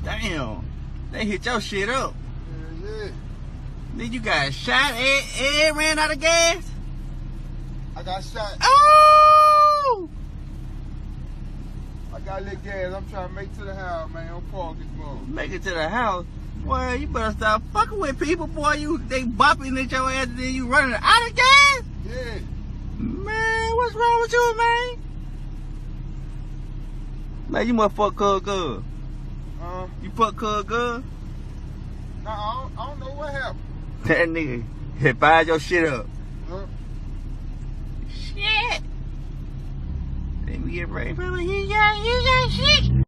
Damn. They hit your shit up. Yeah. Then you got shot and ran out of gas? I got shot. Oh! I got lit gas. I'm trying to make it to the house, man. I'm parking mode. Make it to the house? Boy, you better stop fucking with people, boy. They bopping at your ass and then you running out of gas? Yeah. Man, what's wrong with you, man? Man, you must fuck Cuz good. You fuck Cuz good? Nah, I don't know what happened. That nigga had fired your shit up. Huh? Shit. Let me get ready. You got shit.